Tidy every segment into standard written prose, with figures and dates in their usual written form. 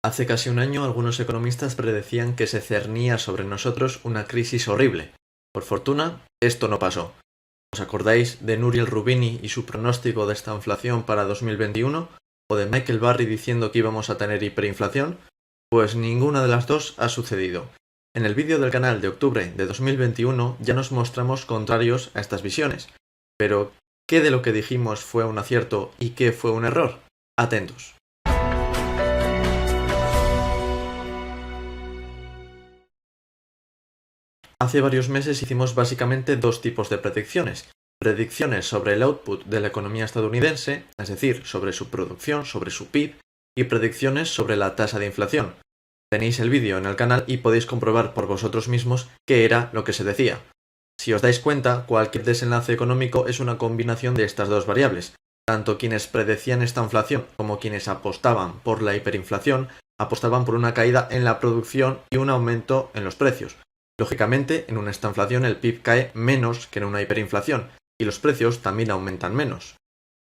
Hace casi un año algunos economistas predecían que se cernía sobre nosotros una crisis horrible. Por fortuna, esto no pasó. ¿Os acordáis de Nouriel Roubini y su pronóstico de esta inflación para 2021? ¿O de Michael Burry diciendo que íbamos a tener hiperinflación? Pues ninguna de las dos ha sucedido. En el vídeo del canal de octubre de 2021 ya nos mostramos contrarios a estas visiones. Pero, ¿qué de lo que dijimos fue un acierto y qué fue un error? Atentos. Hace varios meses hicimos básicamente dos tipos de predicciones. Predicciones sobre el output de la economía estadounidense, es decir, sobre su producción, sobre su PIB, y predicciones sobre la tasa de inflación. Tenéis el vídeo en el canal y podéis comprobar por vosotros mismos qué era lo que se decía. Si os dais cuenta, cualquier desenlace económico es una combinación de estas dos variables. Tanto quienes predecían esta inflación como quienes apostaban por la hiperinflación apostaban por una caída en la producción y un aumento en los precios. Lógicamente, en una estanflación el PIB cae menos que en una hiperinflación, y los precios también aumentan menos.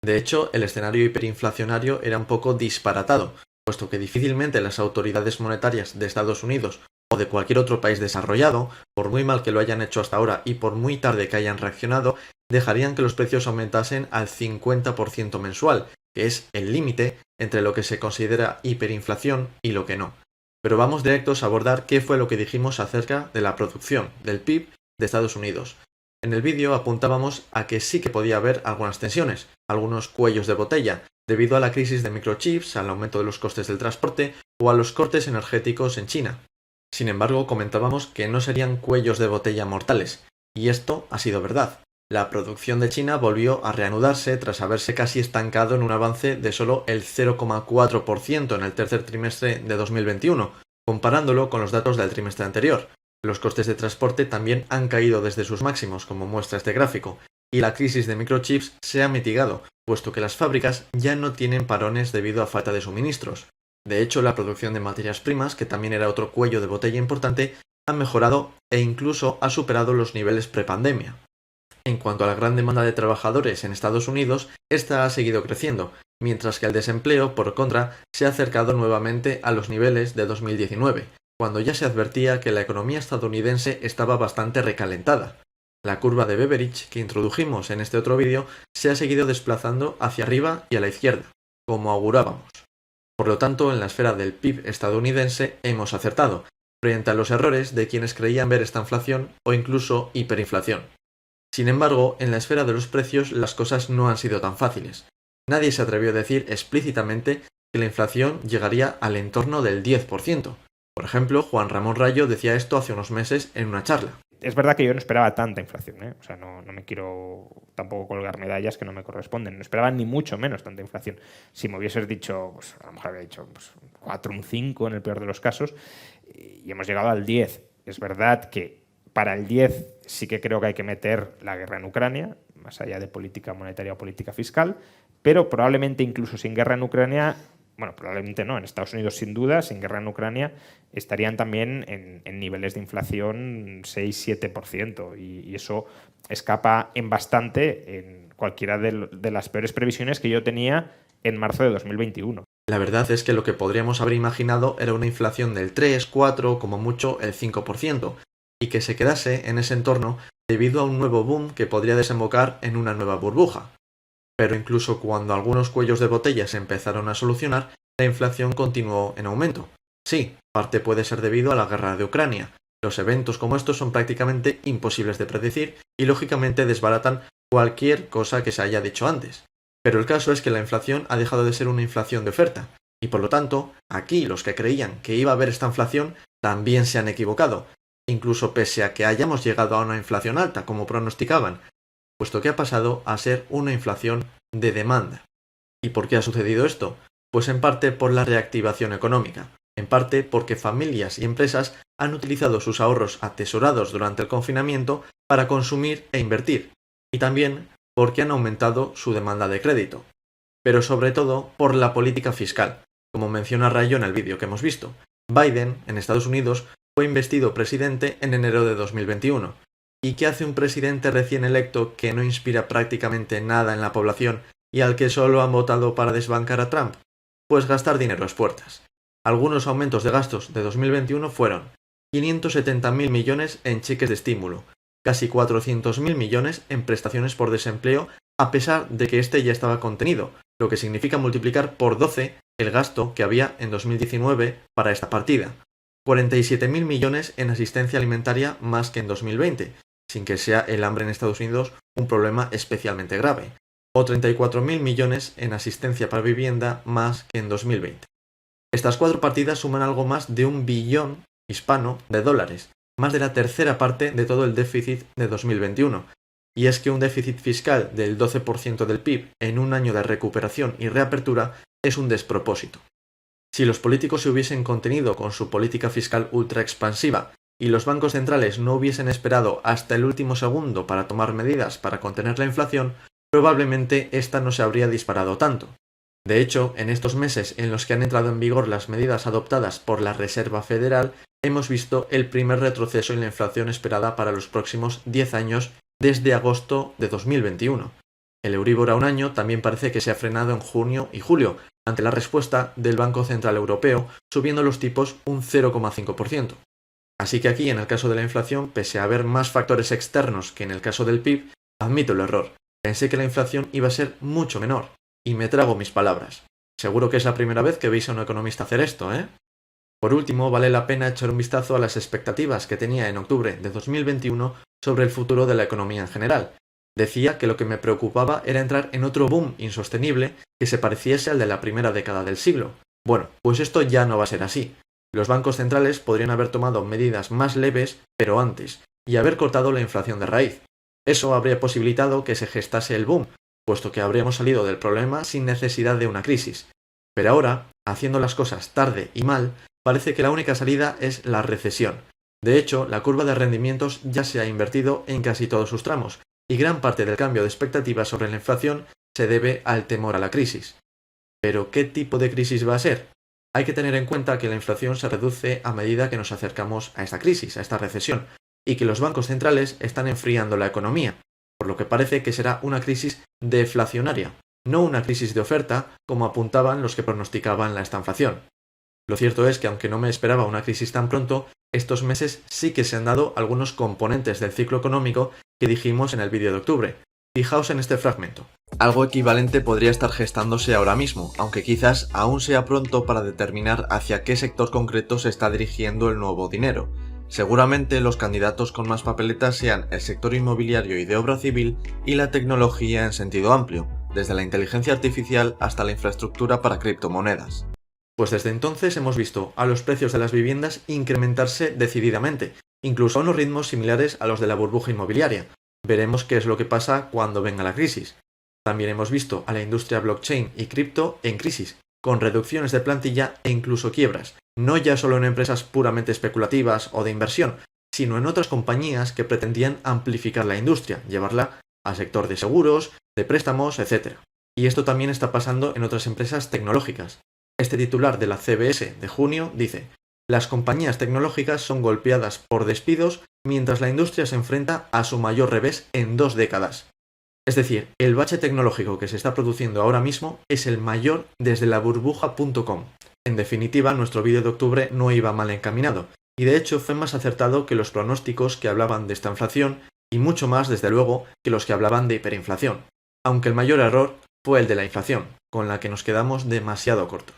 De hecho, el escenario hiperinflacionario era un poco disparatado, puesto que difícilmente las autoridades monetarias de Estados Unidos o de cualquier otro país desarrollado, por muy mal que lo hayan hecho hasta ahora y por muy tarde que hayan reaccionado, dejarían que los precios aumentasen al 50% mensual, que es el límite entre lo que se considera hiperinflación y lo que no. Pero vamos directos a abordar qué fue lo que dijimos acerca de la producción, del PIB de Estados Unidos. En el vídeo apuntábamos a que sí que podía haber algunas tensiones, algunos cuellos de botella, debido a la crisis de microchips, al aumento de los costes del transporte o a los cortes energéticos en China. Sin embargo, comentábamos que no serían cuellos de botella mortales, y esto ha sido verdad. La producción de China volvió a reanudarse tras haberse casi estancado en un avance de solo el 0,4% en el tercer trimestre de 2021, comparándolo con los datos del trimestre anterior. Los costes de transporte también han caído desde sus máximos, como muestra este gráfico, y la crisis de microchips se ha mitigado, puesto que las fábricas ya no tienen parones debido a falta de suministros. De hecho, la producción de materias primas, que también era otro cuello de botella importante, ha mejorado e incluso ha superado los niveles prepandemia. En cuanto a la gran demanda de trabajadores en Estados Unidos, esta ha seguido creciendo, mientras que el desempleo, por contra, se ha acercado nuevamente a los niveles de 2019, cuando ya se advertía que la economía estadounidense estaba bastante recalentada. La curva de Beveridge que introdujimos en este otro vídeo se ha seguido desplazando hacia arriba y a la izquierda, como augurábamos. Por lo tanto, en la esfera del PIB estadounidense hemos acertado, frente a los errores de quienes creían ver esta inflación o incluso hiperinflación. Sin embargo, en la esfera de los precios las cosas no han sido tan fáciles. Nadie se atrevió a decir explícitamente que la inflación llegaría al entorno del 10%. Por ejemplo, Juan Ramón Rayo decía esto hace unos meses en una charla. Es verdad que yo no esperaba tanta inflación, ¿eh? O sea, no me quiero tampoco colgar medallas que no me corresponden. No esperaba ni mucho menos tanta inflación. Si me hubieses dicho, pues a lo mejor habría dicho 4, un 5 en el peor de los casos, y hemos llegado al 10. Es verdad que para el 10 sí que creo que hay que meter la guerra en Ucrania, más allá de política monetaria o política fiscal, pero probablemente incluso sin guerra en Ucrania, bueno, probablemente no, en Estados Unidos sin duda, sin guerra en Ucrania, estarían también en niveles de inflación 6-7%, y eso escapa en bastante en cualquiera de las peores previsiones que yo tenía en marzo de 2021. La verdad es que lo que podríamos haber imaginado era una inflación del 3, 4, como mucho el 5%, y que se quedase en ese entorno debido a un nuevo boom que podría desembocar en una nueva burbuja. Pero incluso cuando algunos cuellos de botella se empezaron a solucionar, la inflación continuó en aumento. Sí, parte puede ser debido a la guerra de Ucrania. Los eventos como estos son prácticamente imposibles de predecir y lógicamente desbaratan cualquier cosa que se haya dicho antes. Pero el caso es que la inflación ha dejado de ser una inflación de oferta, y por lo tanto, aquí los que creían que iba a haber esta inflación también se han equivocado, incluso pese a que hayamos llegado a una inflación alta, como pronosticaban, puesto que ha pasado a ser una inflación de demanda. ¿Y por qué ha sucedido esto? Pues en parte por la reactivación económica, en parte porque familias y empresas han utilizado sus ahorros atesorados durante el confinamiento para consumir e invertir, y también porque han aumentado su demanda de crédito. Pero sobre todo por la política fiscal, como menciona Rayo en el vídeo que hemos visto. Biden, en Estados Unidos, fue investido presidente en enero de 2021. ¿Y qué hace un presidente recién electo que no inspira prácticamente nada en la población y al que solo han votado para desbancar a Trump? Pues gastar dinero a expuertas. Algunos aumentos de gastos de 2021 fueron 570.000 millones en cheques de estímulo, casi 400.000 millones en prestaciones por desempleo, a pesar de que este ya estaba contenido, lo que significa multiplicar por 12 el gasto que había en 2019 para esta partida. 47.000 millones en asistencia alimentaria más que en 2020, sin que sea el hambre en Estados Unidos un problema especialmente grave, o 34.000 millones en asistencia para vivienda más que en 2020. Estas cuatro partidas suman algo más de $1 billón hispano de dólares, más de la tercera parte de todo el déficit de 2021. Y es que un déficit fiscal del 12% del PIB en un año de recuperación y reapertura es un despropósito. Si los políticos se hubiesen contenido con su política fiscal ultra expansiva y los bancos centrales no hubiesen esperado hasta el último segundo para tomar medidas para contener la inflación, probablemente esta no se habría disparado tanto. De hecho, en estos meses en los que han entrado en vigor las medidas adoptadas por la Reserva Federal, hemos visto el primer retroceso en la inflación esperada para los próximos 10 años desde agosto de 2021. El Euribor a un año también parece que se ha frenado en junio y julio, ante la respuesta del Banco Central Europeo, subiendo los tipos un 0,5%. Así que aquí, en el caso de la inflación, pese a haber más factores externos que en el caso del PIB, admito el error. Pensé que la inflación iba a ser mucho menor, y me trago mis palabras. Seguro que es la primera vez que veis a un economista hacer esto, ¿eh? Por último, vale la pena echar un vistazo a las expectativas que tenía en octubre de 2021 sobre el futuro de la economía en general. Decía que lo que me preocupaba era entrar en otro boom insostenible que se pareciese al de la primera década del siglo. Bueno, pues esto ya no va a ser así. Los bancos centrales podrían haber tomado medidas más leves, pero antes, y haber cortado la inflación de raíz. Eso habría posibilitado que se gestase el boom, puesto que habríamos salido del problema sin necesidad de una crisis. Pero ahora, haciendo las cosas tarde y mal, parece que la única salida es la recesión. De hecho, la curva de rendimientos ya se ha invertido en casi todos sus tramos, y gran parte del cambio de expectativas sobre la inflación se debe al temor a la crisis. ¿Pero qué tipo de crisis va a ser? Hay que tener en cuenta que la inflación se reduce a medida que nos acercamos a esta crisis, a esta recesión, y que los bancos centrales están enfriando la economía, por lo que parece que será una crisis deflacionaria, no una crisis de oferta como apuntaban los que pronosticaban la estanflación. Lo cierto es que aunque no me esperaba una crisis tan pronto, estos meses sí que se han dado algunos componentes del ciclo económico que dijimos en el vídeo de octubre. Fijaos en este fragmento. Algo equivalente podría estar gestándose ahora mismo, aunque quizás aún sea pronto para determinar hacia qué sector concreto se está dirigiendo el nuevo dinero. Seguramente los candidatos con más papeletas sean el sector inmobiliario y de obra civil y la tecnología en sentido amplio, desde la inteligencia artificial hasta la infraestructura para criptomonedas. Pues desde entonces hemos visto a los precios de las viviendas incrementarse decididamente, incluso a unos ritmos similares a los de la burbuja inmobiliaria. Veremos qué es lo que pasa cuando venga la crisis. También hemos visto a la industria blockchain y cripto en crisis, con reducciones de plantilla e incluso quiebras, no ya solo en empresas puramente especulativas o de inversión, sino en otras compañías que pretendían amplificar la industria, llevarla al sector de seguros, de préstamos, etc. Y esto también está pasando en otras empresas tecnológicas. Este titular de la CBS de junio dice: las compañías tecnológicas son golpeadas por despidos mientras la industria se enfrenta a su mayor revés en 2 décadas. Es decir, el bache tecnológico que se está produciendo ahora mismo es el mayor desde la burbuja.com. En definitiva, nuestro vídeo de octubre no iba mal encaminado, y de hecho fue más acertado que los pronósticos que hablaban de esta inflación, y mucho más, desde luego, que los que hablaban de hiperinflación, aunque el mayor error fue el de la inflación, con la que nos quedamos demasiado cortos.